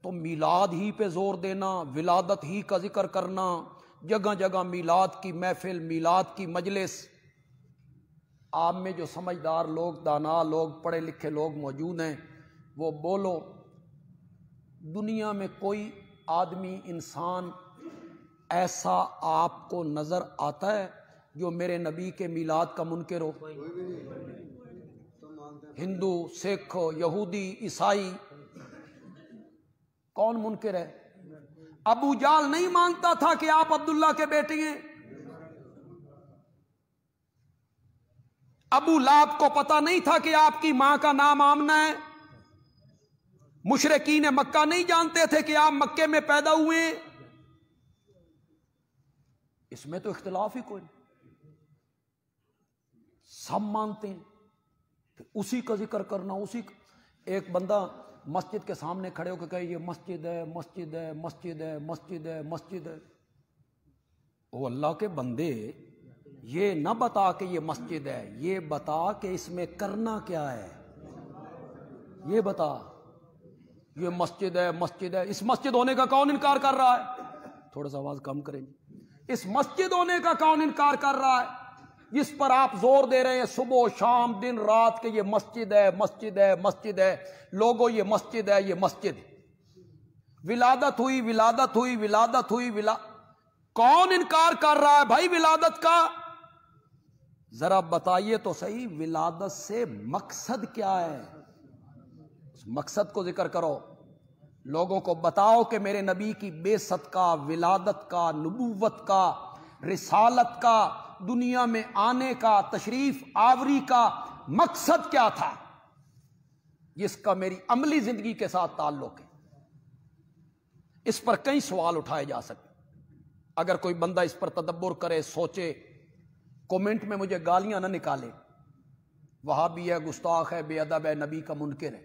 تو میلاد ہی پہ زور دینا، ولادت ہی کا ذکر کرنا، جگہ جگہ میلاد کی محفل، میلاد کی مجلس۔ آپ میں جو سمجھدار لوگ، دانا لوگ، پڑھے لکھے لوگ موجود ہیں، وہ بولو، دنیا میں کوئی آدمی، انسان ایسا آپ کو نظر آتا ہے جو میرے نبی کے میلاد کا منکر ہو؟ ہندو، سکھ، یہودی، عیسائی، کون منکر ہے؟ ابو جال نہیں مانتا تھا کہ آپ عبداللہ کے بیٹے ہیں؟ ابو لہب کو پتا نہیں تھا کہ آپ کی ماں کا نام آمنہ ہے؟ مشرکین مکہ نہیں جانتے تھے کہ آپ مکے میں پیدا ہوئے ہیں؟ اس میں تو اختلاف ہی کوئی نہیں، سب مانتے ہیں کہ اسی کا ذکر کرنا، ایک بندہ مسجد کے سامنے کھڑے ہو کے کہے یہ مسجد ہے، مسجد ہے، مسجد ہے، مسجد ہے، مسجد ہے۔ او اللہ کے بندے، یہ نہ بتا کہ یہ مسجد ہے، یہ بتا کہ اس میں کرنا کیا ہے، یہ بتا۔ یہ مسجد ہے، مسجد ہے، اس مسجد ہونے کا کون انکار کر رہا ہے؟ تھوڑا سا آواز کم کریں جی۔ اس مسجد ہونے کا کون انکار کر رہا ہے جس پر آپ زور دے رہے ہیں صبح و شام، دن رات، کہ یہ مسجد ہے، مسجد ہے، مسجد ہے؟ لوگوں یہ مسجد ہے، یہ مسجد ہے، ولادت ہوئی، ولادت ہوئی، ولادت ہوئی، کون انکار کر رہا ہے بھائی ولادت کا؟ ذرا بتائیے تو صحیح، ولادت سے مقصد کیا ہے؟ اس مقصد کو ذکر کرو، لوگوں کو بتاؤ کہ میرے نبی کی بعثت کا، ولادت کا، نبوت کا، رسالت کا، دنیا میں آنے کا، تشریف آوری کا مقصد کیا تھا، جس کا میری عملی زندگی کے ساتھ تعلق ہے۔ اس پر کئی سوال اٹھائے جا سکتے، اگر کوئی بندہ اس پر تدبر کرے، سوچے۔ کومنٹ میں مجھے گالیاں نہ نکالے، وہابی ہے، گستاخ ہے، بے ادب ہے، نبی کا منکر ہے،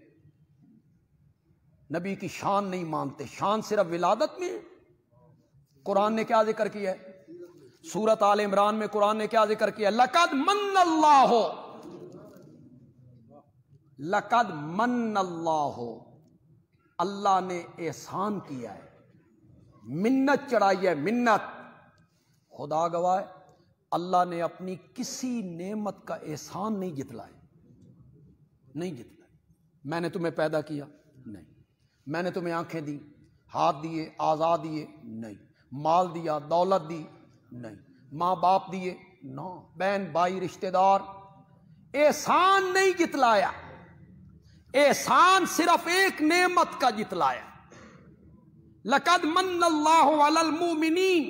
نبی کی شان نہیں مانتے۔ شان صرف ولادت میں ہے؟ قرآن نے کیا ذکر کیا ہے؟ سورۃ آل عمران میں قرآن نے کیا ذکر کیا؟ لقد من اللہ، لقد من اللہ، اللہ نے احسان کیا ہے، منت چڑھائی ہے، منت۔ خدا گواہ ہے، اللہ نے اپنی کسی نعمت کا احسان نہیں جتلایا، نہیں جتلایا۔ میں نے تمہیں پیدا کیا؟ نہیں۔ میں نے تمہیں آنکھیں دی، ہاتھ دیے، اعضاء دیے؟ نہیں۔ مال دیا، دولت دی؟ نہیں۔ ماں باپ دیے؟ نو۔ بہن بھائی رشتہ دار؟ احسان نہیں جتلایا، احسان صرف ایک نعمت کا جتلایا۔ لقد من اللہ علی المؤمنین،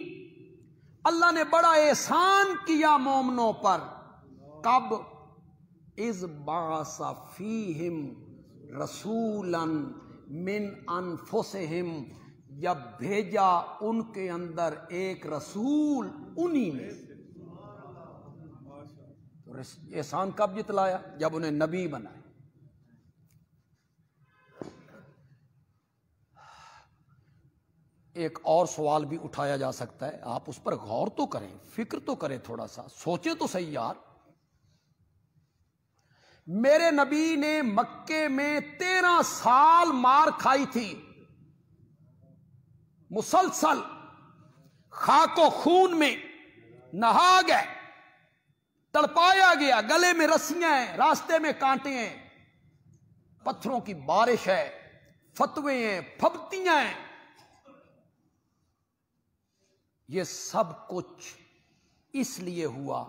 اللہ نے بڑا احسان کیا مومنوں پر۔ کب؟ اذ بعث فیہم رسولا من انفسہم، جب بھیجا ان کے اندر ایک رسول انہی میں۔ احسان کب جتلایا؟ جب انہیں نبی بنائے۔ ایک اور سوال بھی اٹھایا جا سکتا ہے، آپ اس پر غور تو کریں، فکر تو کریں، تھوڑا سا سوچیں تو صحیح یار۔ میرے نبی نے مکے میں 13 سال مار کھائی تھی، مسلسل خاک و خون میں نہا گئے، تڑپایا گیا، گلے میں رسیاں ہیں، راستے میں کانٹے ہیں، پتھروں کی بارش ہے، فتوے ہیں، پھبتیاں ہیں۔ یہ سب کچھ اس لیے ہوا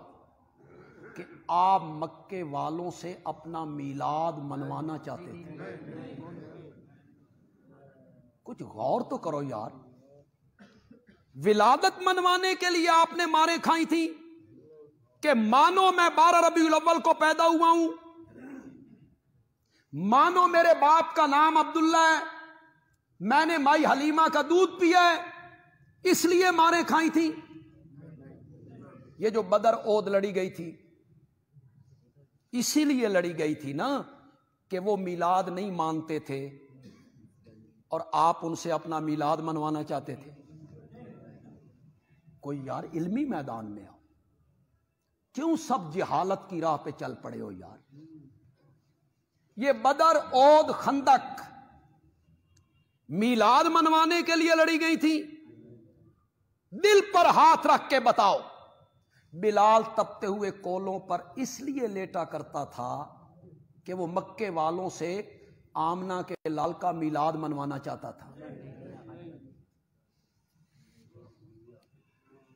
کہ آپ مکے والوں سے اپنا میلاد منوانا چاہتے تھے۔ کچھ غور تو کرو یار، ولادت منوانے کے لیے آپ نے مارے کھائی تھی کہ مانو میں 12 ربیع الاول کو پیدا ہوا ہوں، مانو میرے باپ کا نام عبداللہ ہے، میں نے مائی حلیمہ کا دودھ پیا ہے، اس لیے مارے کھائی تھی۔ یہ جو بدر عہد لڑی گئی تھی، اسی لیے لڑی گئی تھی نا کہ وہ میلاد نہیں مانتے تھے اور آپ ان سے اپنا میلاد منوانا چاہتے تھے۔ کوئی یار علمی میدان میں آؤ، کیوں سب جہالت کی راہ پہ چل پڑے ہو یار؟ یہ بدر، عہد، خندق، میلاد منوانے کے لیے لڑی گئی تھی؟ دل پر ہاتھ رکھ کے بتاؤ۔ بلال تپتے ہوئے کولوں پر اس لیے لیٹا کرتا تھا کہ وہ مکے والوں سے آمنہ کے لال کا میلاد منوانا چاہتا تھا۔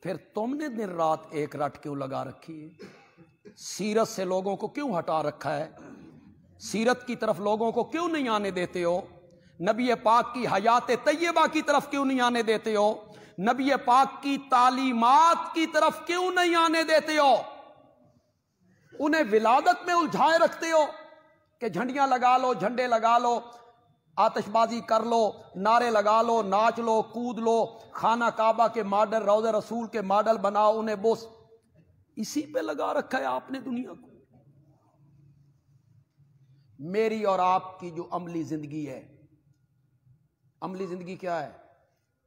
پھر تم نے دن رات ایک رٹ کیوں لگا رکھی ہے؟ سیرت سے لوگوں کو کیوں ہٹا رکھا ہے؟ سیرت کی طرف لوگوں کو کیوں نہیں آنے دیتے ہو؟ نبی پاک کی حیات طیبہ کی طرف کیوں نہیں آنے دیتے ہو؟ نبی پاک کی تعلیمات کی طرف کیوں نہیں آنے دیتے ہو؟ انہیں ولادت میں الجھائے رکھتے ہو کہ جھنڈیاں لگا لو، جھنڈے لگا لو، آتش بازی کر لو، نعرے لگا لو، ناچ لو، کود لو، خانہ کعبہ کے ماڈل، روضہ رسول کے ماڈل بناؤ، انہیں بوس۔ اسی پہ لگا رکھا ہے آپ نے دنیا کو۔ میری اور آپ کی جو عملی زندگی ہے، عملی زندگی کیا ہے؟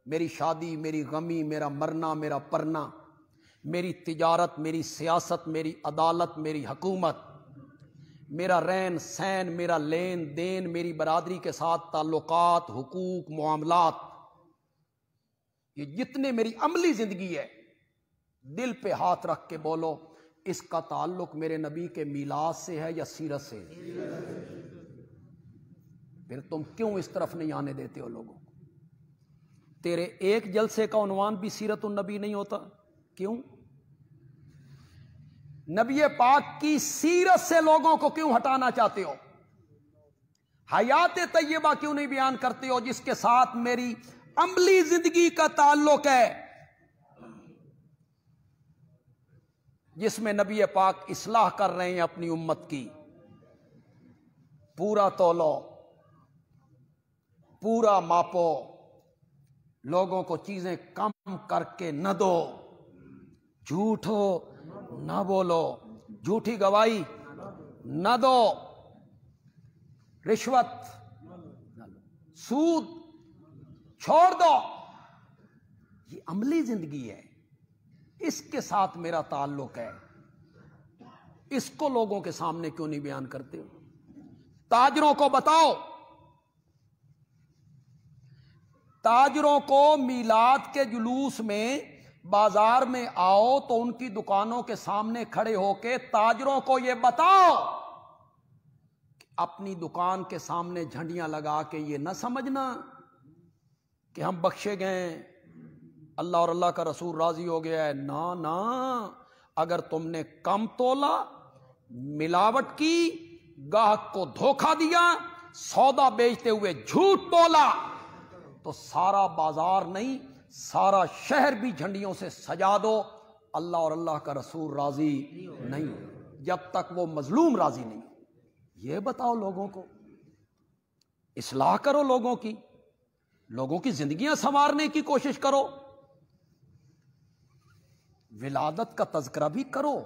میری شادی، میری غمی، میرا مرنا، میرا پرنا، میری تجارت، میری سیاست، میری عدالت، میری حکومت، میرا رہن سہن، میرا لین دین، میری برادری کے ساتھ تعلقات، حقوق، معاملات، یہ جتنے میری عملی زندگی ہے، دل پہ ہاتھ رکھ کے بولو، اس کا تعلق میرے نبی کے میلاد سے ہے یا سیرت سے؟ پھر تم کیوں اس طرف نہیں آنے دیتے ہو لوگوں کو؟ تیرے ایک جلسے کا عنوان بھی سیرت النبی نہیں ہوتا؟ کیوں؟ نبی پاک کی سیرت سے لوگوں کو کیوں ہٹانا چاہتے ہو؟ حیات طیبہ کیوں نہیں بیان کرتے ہو جس کے ساتھ میری عملی زندگی کا تعلق ہے، جس میں نبی پاک اصلاح کر رہے ہیں اپنی امت کی؟ پورا تولو، پورا ماپو، لوگوں کو چیزیں کم کر کے نہ دو، جھوٹ ہو نہ بولو، جھوٹی گواہی نہ دو، رشوت نہ لو، سود چھوڑ دو۔ یہ عملی زندگی ہے، اس کے ساتھ میرا تعلق ہے، اس کو لوگوں کے سامنے کیوں نہیں بیان کرتے ہو؟ تاجروں کو بتاؤ، تاجروں کو میلاد کے جلوس میں بازار میں آؤ تو ان کی دکانوں کے سامنے کھڑے ہو کے تاجروں کو یہ بتاؤ کہ اپنی دکان کے سامنے جھنڈیاں لگا کے یہ نہ سمجھنا کہ ہم بخشے گئے، اللہ اور اللہ کا رسول راضی ہو گیا ہے۔ نا، اگر تم نے کم تولا، ملاوٹ کی، گاہک کو دھوکہ دیا، سودا بیچتے ہوئے جھوٹ بولا، تو سارا بازار نہیں، سارا شہر بھی جھنڈیوں سے سجا دو، اللہ اور اللہ کا رسول راضی نہیں، جب تک وہ مظلوم راضی نہیں۔ یہ بتاؤ لوگوں کو، اصلاح کرو لوگوں کی زندگیاں سنوارنے کی کوشش کرو، ولادت کا تذکرہ بھی کرو۔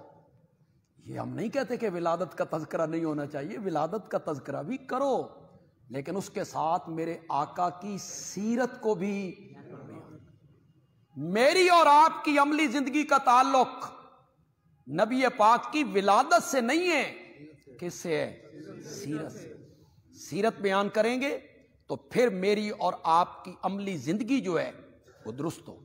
یہ ہم نہیں کہتے کہ ولادت کا تذکرہ نہیں ہونا چاہیے، ولادت کا تذکرہ بھی کرو، لیکن اس کے ساتھ میرے آقا کی سیرت کو بھی۔ میری اور آپ کی عملی زندگی کا تعلق نبی پاک کی ولادت سے نہیں ہے، کس سے ہے؟ سیرت سے۔ سیرت بیان کریں گے تو پھر میری اور آپ کی عملی زندگی جو ہے وہ درست ہو۔